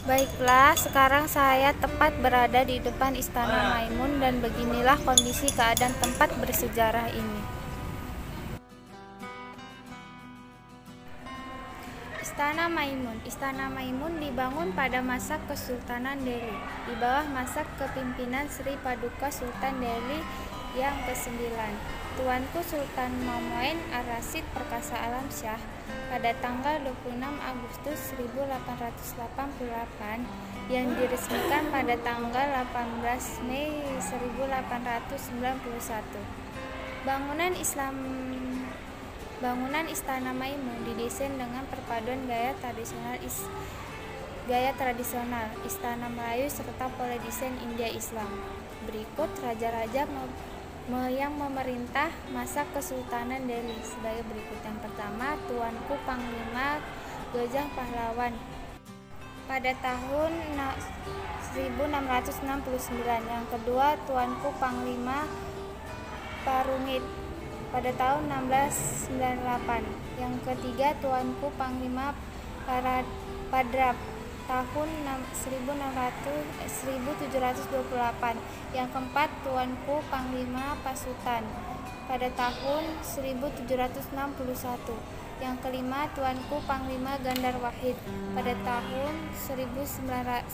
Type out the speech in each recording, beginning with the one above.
Baiklah, sekarang saya tepat berada di depan Istana Maimun dan beginilah kondisi keadaan tempat bersejarah ini. Istana Maimun dibangun pada masa Kesultanan Delhi di bawah masa kepimpinan Sri Paduka Sultan Delhi yang ke-9, Tuanku Sultan Mahmud Ar-Rasyid Perkasa Alam Shah, pada tanggal 26 Agustus 1888 yang diresmikan pada tanggal 18 Mei 1891. Bangunan Istana Maimun didesain dengan perpaduan gaya tradisional Istana Melayu serta pola desain India Islam. Berikut raja-raja yang memerintah masa Kesultanan Delhi sebagai berikut. Yang pertama, Tuanku Panglima Gajah Pahlawan pada tahun 1669. Yang kedua, Tuanku Panglima Parungit pada tahun 1698. Yang ketiga, Tuanku Panglima Padrap tahun 1728. Yang keempat, Tuanku Panglima Pasutan pada tahun 1761. Yang kelima, Tuanku Panglima Gandar Wahid pada tahun 1850.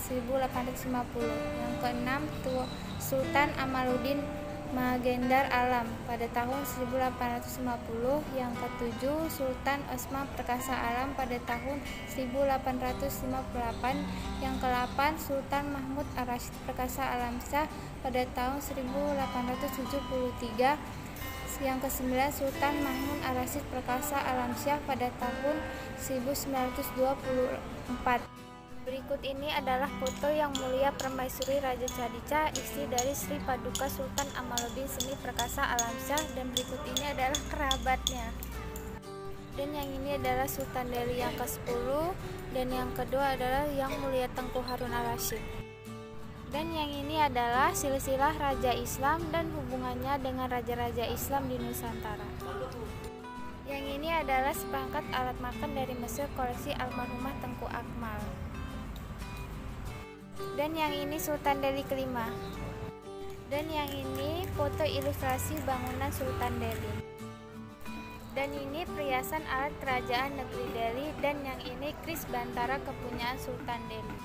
Yang keenam, Sultan Amaluddin Magendar Alam pada tahun 1850. Yang ketujuh, Sultan Osman Perkasa Alam pada tahun 1858. Yang ke-8, Sultan Mahmud Ar-Rasyid Perkasa Alam Shah pada tahun 1873. Yang ke-9, Sultan Mahmud Ar-Rasyid Perkasa Alam Shah pada tahun 1924. Berikut ini adalah foto Yang Mulia Permaisuri Raja Chadica, istri dari Sri Paduka Sultan Amaluddin Seni Perkasa Alam Shah, dan berikut ini adalah kerabatnya. Dan yang ini adalah Sultan Delhi yang ke-10, dan yang kedua adalah Yang Mulia Tengku Harun Ar-Rasyid. Dan yang ini adalah silsilah Raja Islam dan hubungannya dengan raja-raja Islam di Nusantara. Yang ini adalah seperangkat alat makan dari Mesir koleksi almarhumah Tengku Akmal. Dan yang ini Sultan Delhi ke-5. Dan yang ini foto ilustrasi bangunan Sultan Delhi. Dan ini perhiasan alat kerajaan negeri Delhi, dan yang ini kris Bantara kepunyaan Sultan Delhi.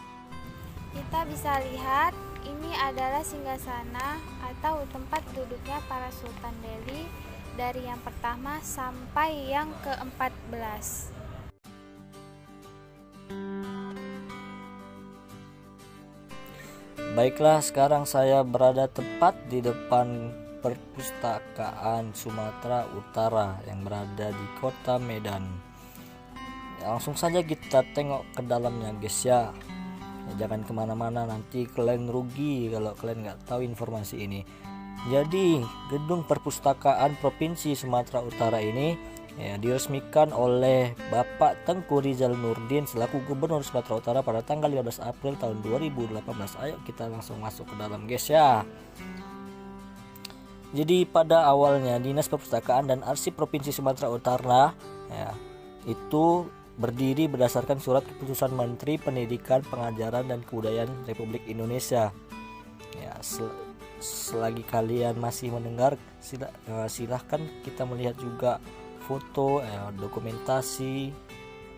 Kita bisa lihat ini adalah singgasana atau tempat duduknya para Sultan Delhi dari yang pertama sampai yang ke-14. Baiklah, sekarang saya berada tepat di depan Perpustakaan Sumatera Utara yang berada di Kota Medan. Langsung saja kita tengok ke dalamnya, guys ya. Jangan kemana-mana, nanti kalian rugi kalau kalian nggak tahu informasi ini. Jadi gedung Perpustakaan Provinsi Sumatera Utara ini diresmikan oleh Bapak Tengku Rizal Nurdin selaku Gubernur Sumatera Utara pada tanggal 15 April tahun 2018. Ayo kita langsung masuk ke dalam, guys ya. Jadi pada awalnya Dinas Perpustakaan dan Arsip Provinsi Sumatera Utara itu berdiri berdasarkan surat keputusan Menteri Pendidikan, Pengajaran dan Kebudayaan Republik Indonesia. Selagi kalian masih mendengar, silahkan kita melihat juga foto, dokumentasi,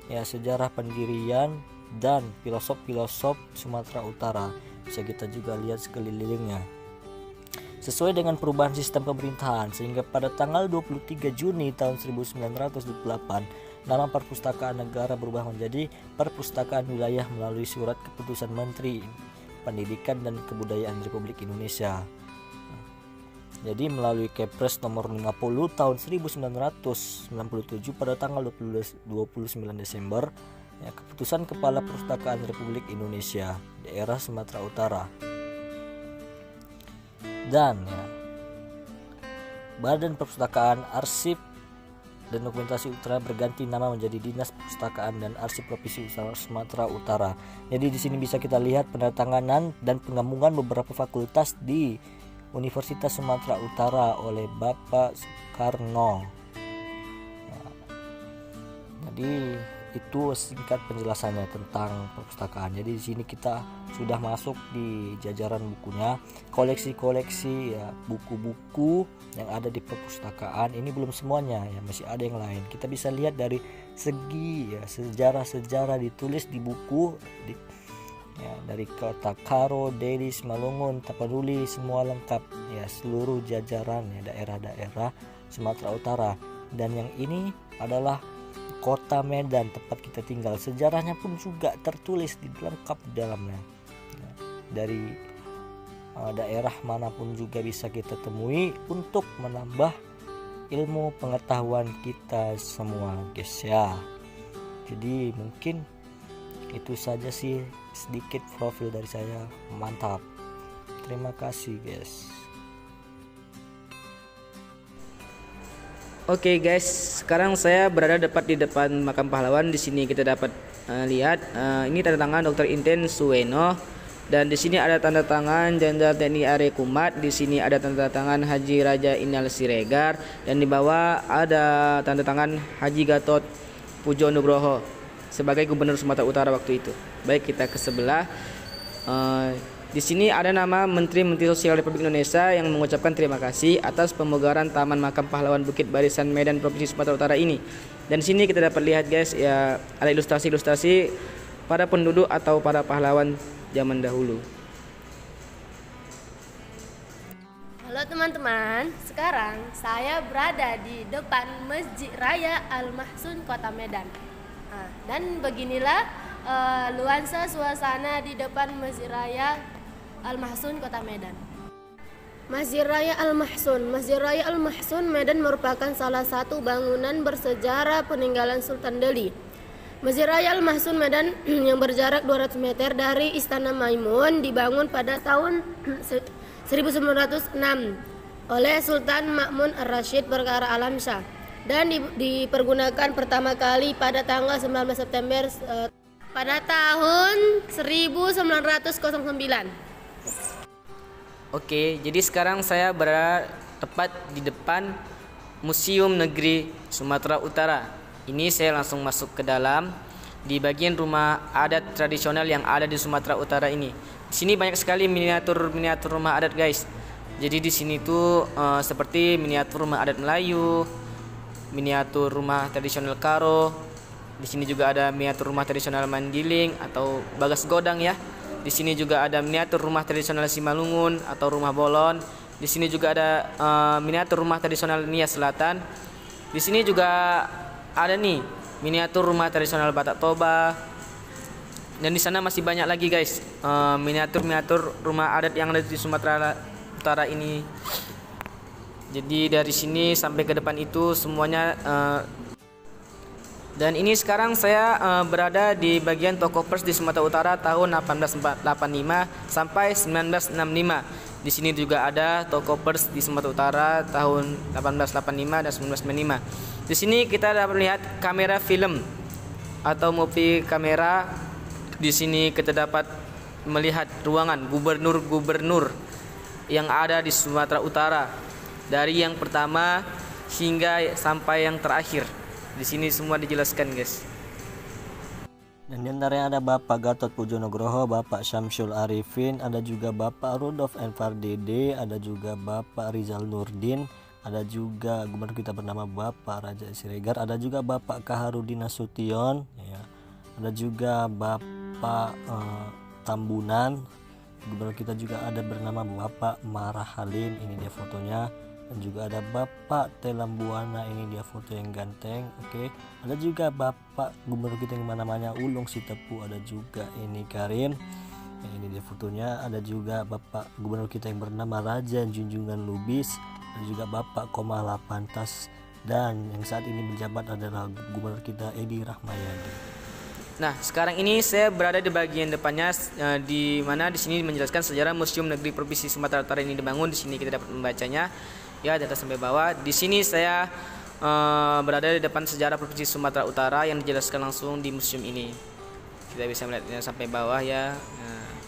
sejarah pendirian dan filosof Sumatera Utara. Bisa kita juga lihat sekelilingnya. Sesuai dengan perubahan sistem pemerintahan, sehingga pada tanggal 23 Juni tahun 1928, nama Perpustakaan Negara berubah menjadi Perpustakaan Wilayah melalui surat keputusan Menteri Pendidikan dan Kebudayaan Republik Indonesia. Jadi melalui Kepres nomor 50 tahun 1997 pada tanggal 29 Desember, keputusan Kepala Perpustakaan Republik Indonesia daerah Sumatera Utara. Dan Badan Perpustakaan, Arsip dan Dokumentasi Utara berganti nama menjadi Dinas Perpustakaan dan Arsip Provinsi Sumatera Utara. Jadi di sini bisa kita lihat penandatanganan dan penggabungan beberapa fakultas di Universitas Sumatera Utara oleh Bapak Soekarno. Jadi itu singkat penjelasannya tentang perpustakaan. Jadi di sini kita sudah masuk di jajaran bukunya, koleksi-koleksi ya, buku-buku yang ada di perpustakaan. Ini belum semuanya ya, masih ada yang lain. Kita bisa lihat dari segi ya, sejarah-sejarah ditulis di buku ya, dari kota Karo, Deli, Simalungun, Tapanuli, semua lengkap ya, seluruh jajaran ya, daerah-daerah Sumatera Utara. Dan yang ini adalah kota Medan, tempat kita tinggal. Sejarahnya pun juga tertulis lengkap di dalamnya. Nah, dari daerah manapun juga bisa kita temui untuk menambah ilmu pengetahuan kita semua, guys ya. Jadi mungkin itu saja sih sedikit profil dari saya. Mantap. Terima kasih, guys. Oke guys, sekarang saya berada di depan makam pahlawan. Di sini kita dapat lihat ini tanda tangan Dr. Inten Suweno, dan di sini ada tanda tangan Jenderal TNI Are Kumat. Di sini ada tanda tangan Haji Raja Inal Siregar, dan di bawah ada tanda tangan Haji Gatot Pujo Nugroho sebagai Gubernur Sumatera Utara waktu itu. Baik, kita ke sebelah. Di sini ada nama Menteri Sosial Republik Indonesia yang mengucapkan terima kasih atas pemugaran Taman Makam Pahlawan Bukit Barisan Medan Provinsi Sumatera Utara ini. Dan di sini kita dapat lihat guys ya, ada ilustrasi-ilustrasi para penduduk atau para pahlawan zaman dahulu. Halo teman-teman, sekarang saya berada di depan Masjid Raya Al-Mahsun Kota Medan. Dan beginilah nuansa suasana di depan Masjid Raya Al-Mahsun Kota Medan. Masjid Raya Al-Mahsun. Masjid Raya Al-Mahsun Medan merupakan salah satu bangunan bersejarah peninggalan Sultan Delhi. Masjid Raya Al-Mahsun Medan yang berjarak 200 meter dari Istana Maimun dibangun pada tahun 1906 oleh Sultan Ma'mun Ar-Rasyid Berkara Alamsyah dan dipergunakan pertama kali pada tanggal 19 September pada tahun 1909. Oke, jadi sekarang saya berada tepat di depan Museum Negeri Sumatera Utara. Ini saya langsung masuk ke dalam di bagian rumah adat tradisional yang ada di Sumatera Utara ini. Di sini banyak sekali miniatur rumah adat, guys. Jadi di sini tuh seperti miniatur rumah adat Melayu, miniatur rumah tradisional Karo. Di sini juga ada miniatur rumah tradisional Mandiling atau Bagas Godang ya. Di sini juga ada miniatur rumah tradisional Simalungun atau rumah Bolon. Di sini juga ada miniatur rumah tradisional Nia Selatan. Di sini juga ada nih miniatur rumah tradisional Batak Toba. Dan di sana masih banyak lagi guys miniatur rumah adat yang ada di Sumatera Utara ini. Jadi dari sini sampai ke depan itu semuanya. Dan ini sekarang saya berada di bagian toko pers di Sumatera Utara tahun 1885 sampai 1965. Di sini juga ada toko pers di Sumatera Utara tahun 1885 dan 1995. Di sini kita dapat melihat kamera film atau movie kamera. Di sini kita dapat melihat ruangan gubernur-gubernur yang ada di Sumatera Utara dari yang pertama hingga sampai yang terakhir. Di sini semua dijelaskan, guys. Dan di antaranya ada Bapak Gatot Pujo Nugroho, Bapak Syamsul Arifin, ada juga Bapak Rudolf Enver Dede, ada juga Bapak Rizal Nurdin, ada juga gubernur kita bernama Bapak Raja Siregar, ada juga Bapak Kaharudin Nasution, ya. Ada juga Bapak Tambunan, gubernur kita juga ada bernama Bapak Marah Halim, ini dia fotonya. Dan juga ada Bapak Telambuana, ini dia foto yang ganteng. Oke, ada juga Bapak gubernur kita yang namanya Ulung Sitepu, ada juga ini Karim, ini dia fotonya. Ada juga Bapak gubernur kita yang bernama Raja Junjungan Lubis, ada juga Bapak Komala Pantas, dan yang saat ini menjabat adalah gubernur kita Edi Rahmayadi. Nah, sekarang ini saya berada di bagian depannya, di mana di sini menjelaskan sejarah Museum Negeri Provinsi Sumatera Utara ini dibangun. Di sini kita dapat membacanya, ya, dari atas sampai bawah. Di sini saya berada di depan sejarah Provinsi Sumatera Utara yang dijelaskan langsung di museum ini. Kita bisa melihatnya sampai bawah ya. Nah.